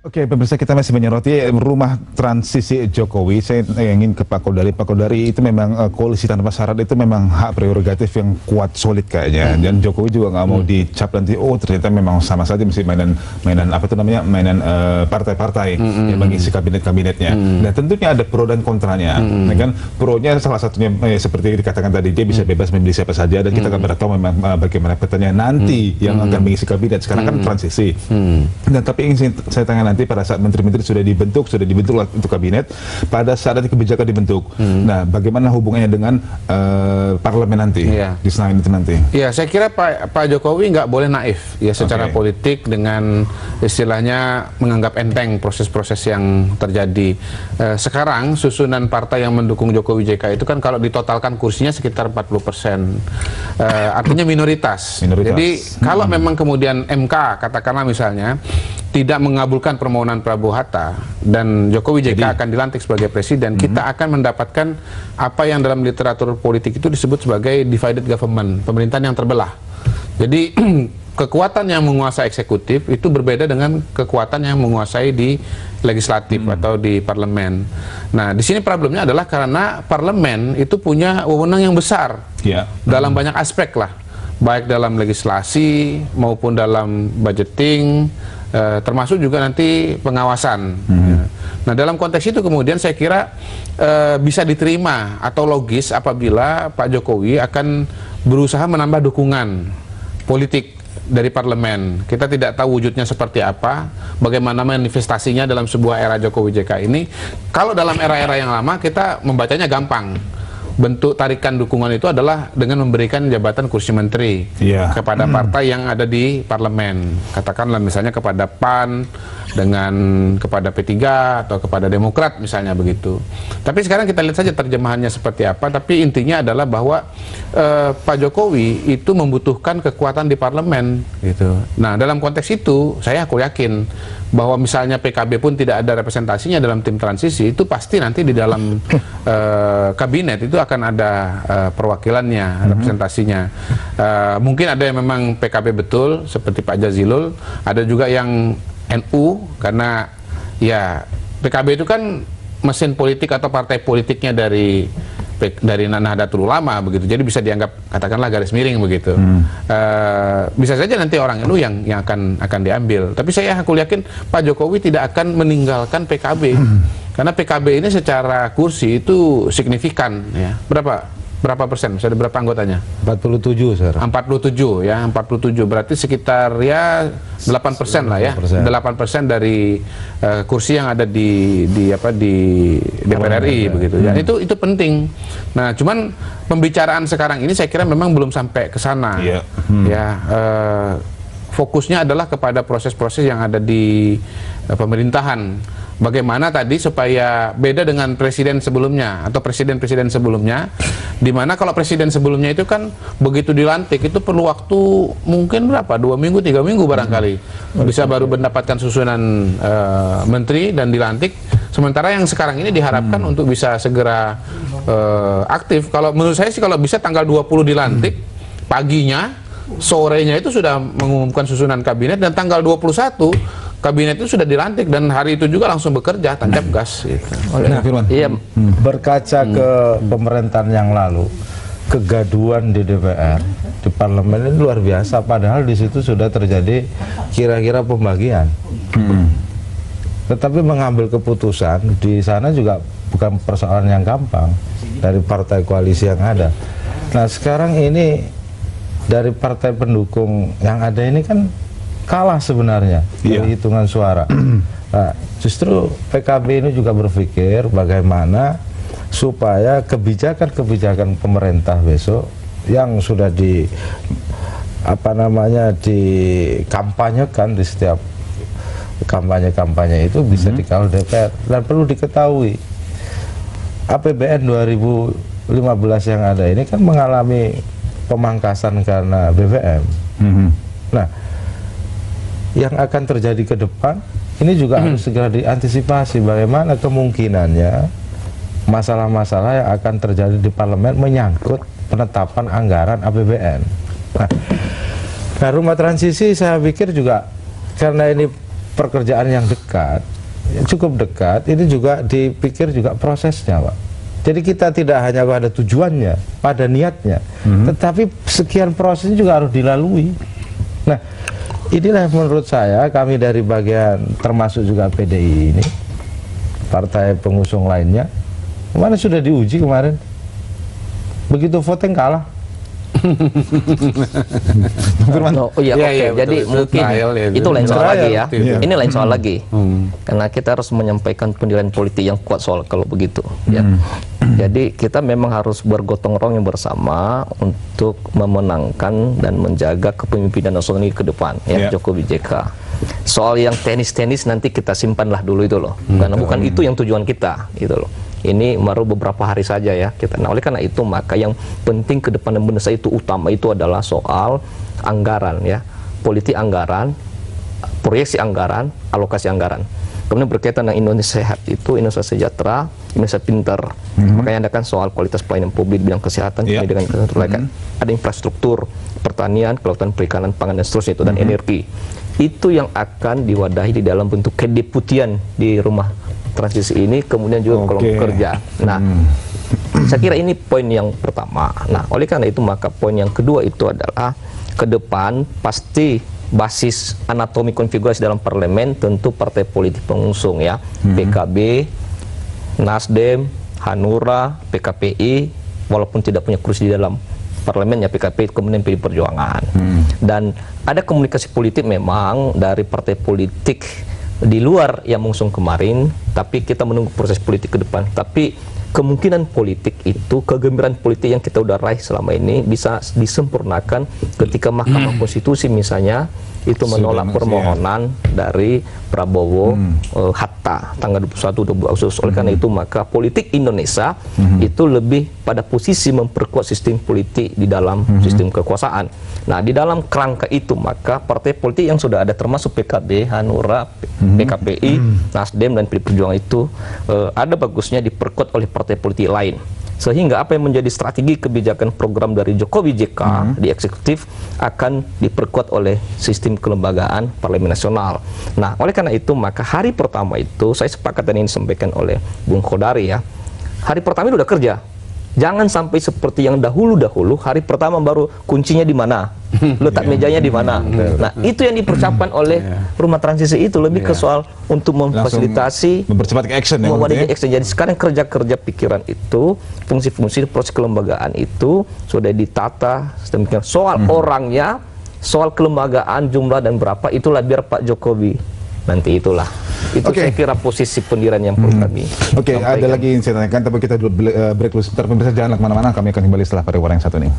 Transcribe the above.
Oke, pemirsa, kita masih menyoroti rumah transisi Jokowi. Saya ingin ke Pak Kodari. Pak Kodari, itu memang koalisi tanpa syarat itu memang hak prerogatif yang kuat solid kayaknya. Dan Jokowi juga nggak mau dicap nanti, oh ternyata memang sama saja mesti mainan apa itu namanya, mainan partai-partai yang mengisi kabinet-kabinetnya. Nah tentunya ada pro dan kontranya. Nah, kan pro-nya salah satunya seperti dikatakan tadi, dia bisa bebas memilih siapa saja, dan kita akan tahu memang bagaimana petanya nanti yang akan mengisi kabinet. Sekarang kan transisi. Dan tapi ingin saya tanya nanti pada saat menteri-menteri sudah dibentuk untuk kabinet, pada saat nanti kebijakan dibentuk. Nah, bagaimana hubungannya dengan parlemen nanti di Senayan itu nanti? Ya, saya kira Pak Jokowi nggak boleh naif ya secara politik dengan istilahnya menganggap enteng proses-proses yang terjadi. Sekarang susunan partai yang mendukung Jokowi JK itu kan kalau ditotalkan kursinya sekitar 40%. Artinya minoritas. Jadi kalau memang kemudian MK katakanlah misalnya tidak mengabulkan permohonan Prabowo Hatta dan Jokowi JK akan dilantik sebagai presiden, kita akan mendapatkan apa yang dalam literatur politik itu disebut sebagai divided government, pemerintahan yang terbelah. Jadi kekuatan yang menguasai eksekutif itu berbeda dengan kekuatan yang menguasai di legislatif atau di parlemen. Nah, di sini problemnya adalah karena parlemen itu punya wewenang yang besar dalam banyak aspek lah, baik dalam legislasi maupun dalam budgeting, termasuk juga nanti pengawasan. Nah, dalam konteks itu kemudian saya kira bisa diterima atau logis apabila Pak Jokowi akan berusaha menambah dukungan politik dari parlemen. Kita tidak tahu wujudnya seperti apa, bagaimana manifestasinya dalam sebuah era Jokowi JK ini. Kalau dalam era-era yang lama kita membacanya gampang. Bentuk tarikan dukungan itu adalah dengan memberikan jabatan kursi menteri kepada partai yang ada di parlemen. Katakanlah misalnya kepada PAN, kepada P3 atau kepada Demokrat misalnya begitu. Tapi sekarang kita lihat saja terjemahannya seperti apa. Tapi intinya adalah bahwa Pak Jokowi itu membutuhkan kekuatan di parlemen gitu. Nah, dalam konteks itu aku yakin bahwa misalnya PKB pun tidak ada representasinya dalam tim transisi, itu pasti nanti di dalam kabinet itu akan ada perwakilannya, representasinya. Mungkin ada yang memang PKB betul seperti Pak Jazilul, ada juga yang NU, karena ya PKB itu kan mesin politik atau partai politiknya dari Nahdlatul Ulama begitu, jadi bisa dianggap katakanlah garis miring begitu. Bisa saja nanti orang NU yang akan diambil, tapi aku yakin Pak Jokowi tidak akan meninggalkan PKB karena PKB ini secara kursi itu signifikan ya. Berapa persen? Bisa ada berapa anggotanya? 47 sekarang. 47 ya, 47 berarti sekitar ya 8% lah ya. 8% dari kursi yang ada di DPR RI begitu ya. Itu penting. Nah, cuman pembicaraan sekarang ini saya kira memang belum sampai ke sana. Fokusnya adalah kepada proses-proses yang ada di pemerintahan. Bagaimana tadi supaya beda dengan presiden sebelumnya atau presiden-presiden sebelumnya, di mana kalau presiden sebelumnya itu kan begitu dilantik itu perlu waktu mungkin berapa, 2 minggu 3 minggu barangkali bisa baru mendapatkan susunan menteri dan dilantik. Sementara yang sekarang ini diharapkan untuk bisa segera aktif. Kalau menurut saya sih kalau bisa tanggal 20 dilantik, paginya sorenya itu sudah mengumumkan susunan kabinet, dan tanggal 21 kabinet itu sudah dilantik, dan hari itu juga langsung bekerja tancap gas gitu. Berkaca ke pemerintahan yang lalu, kegaduhan di DPR, di parlemen ini luar biasa, padahal di situ sudah terjadi kira-kira pembagian. Tetapi mengambil keputusan di sana juga bukan persoalan yang gampang dari partai koalisi yang ada. Nah, sekarang ini dari partai pendukung yang ada ini kan kalah sebenarnya dari hitungan suara. Nah, justru PKB ini juga berpikir bagaimana supaya kebijakan-kebijakan pemerintah besok yang sudah dikampanyekan di setiap kampanye-kampanye itu bisa dikawal DPR. Dan perlu diketahui APBN 2015 yang ada ini kan mengalami pemangkasan karena BBM. Nah, yang akan terjadi ke depan ini juga harus segera diantisipasi bagaimana kemungkinannya masalah-masalah yang akan terjadi di parlemen menyangkut penetapan anggaran APBN. Nah, rumah transisi saya pikir juga karena ini pekerjaan yang dekat, cukup dekat, ini juga dipikir juga prosesnya, Pak. Jadi kita tidak hanya pada tujuannya, pada niatnya, tetapi sekian prosesnya juga harus dilalui. Nah, inilah menurut saya kami dari bagian termasuk juga PDI ini, partai pengusung lainnya, kemarin sudah diuji kemarin. Begitu voting kalah. Jadi mungkin itu lain soal lagi ya. Ini lain soal lagi. Karena kita harus menyampaikan pendirian politik yang kuat soal kalau begitu. Ya. Jadi kita memang harus bergotong royong bersama untuk memenangkan dan menjaga kepemimpinan nasional ini ke depan. Ya, Jokowi JK. Soal yang tenis-tenis nanti kita simpanlah dulu itu loh. Karena bukan itu yang tujuan kita, gitu loh. Ini baru beberapa hari saja ya kita. Nah, oleh karena itu maka yang penting ke depan dan menurut saya itu utama itu adalah soal anggaran ya, politik anggaran, proyeksi anggaran, alokasi anggaran. Kemudian berkaitan dengan Indonesia sehat itu Indonesia sejahtera, Indonesia pintar. Makanya ada kan soal kualitas pelayanan publik di bidang kesehatan, pendidikan, ada infrastruktur, pertanian, kelautan, perikanan, pangan dan seterusnya itu dan energi. Itu yang akan diwadahi di dalam bentuk kedeputian di rumah transisi ini, kemudian juga kelompok kerja. Nah, saya kira ini poin yang pertama. Nah, oleh karena itu maka poin yang kedua itu adalah ke depan pasti basis anatomi konfigurasi dalam parlemen tentu partai politik pengusung ya, PKB, Nasdem, Hanura, PKPI, walaupun tidak punya kursi di dalam parlemen ya PKP, kemudian PD Perjuangan. Dan ada komunikasi politik memang dari partai politik di luar yang mengusung kemarin, tapi kita menunggu proses politik ke depan. Tapi kemungkinan politik itu, kegembiraan politik yang kita udah raih selama ini bisa disempurnakan ketika Mahkamah Konstitusi misalnya itu menolak permohonan dari Prabowo Hatta tanggal 21 Agustus. Oleh karena itu maka politik Indonesia itu lebih pada posisi memperkuat sistem politik di dalam sistem kekuasaan. Nah, di dalam kerangka itu maka partai politik yang sudah ada termasuk PKB, Hanura, PKPI, Nasdem dan PD Perjuangan itu ada bagusnya diperkuat oleh partai politik lain. Sehingga apa yang menjadi strategi kebijakan program dari Jokowi JK di eksekutif akan diperkuat oleh sistem kelembagaan parlemen nasional. Nah, oleh karena itu maka hari pertama itu saya sepakat dan ini disampaikan oleh Bung Khodari ya. Hari pertama itu udah kerja. Jangan sampai seperti yang dahulu-dahulu, hari pertama baru kuncinya di mana, letak mejanya di mana. Nah, itu yang dipersiapkan oleh rumah transisi itu lebih ke soal untuk memfasilitasi, mempercepat ke action ya. Jadi sekarang kerja-kerja pikiran itu, fungsi-fungsi proses kelembagaan itu sudah ditata sedemikian. Soal orangnya, soal kelembagaan, jumlah dan berapa itulah biar Pak Jokowi nanti itulah. Itu saya kira posisi pendirian yang perlu kami ada lagi yang saya tanyakan, tapi kita dulu break dulu sebentar. Pemirsa janganlah kemana-mana, kami akan kembali setelah pariwara yang satu ini.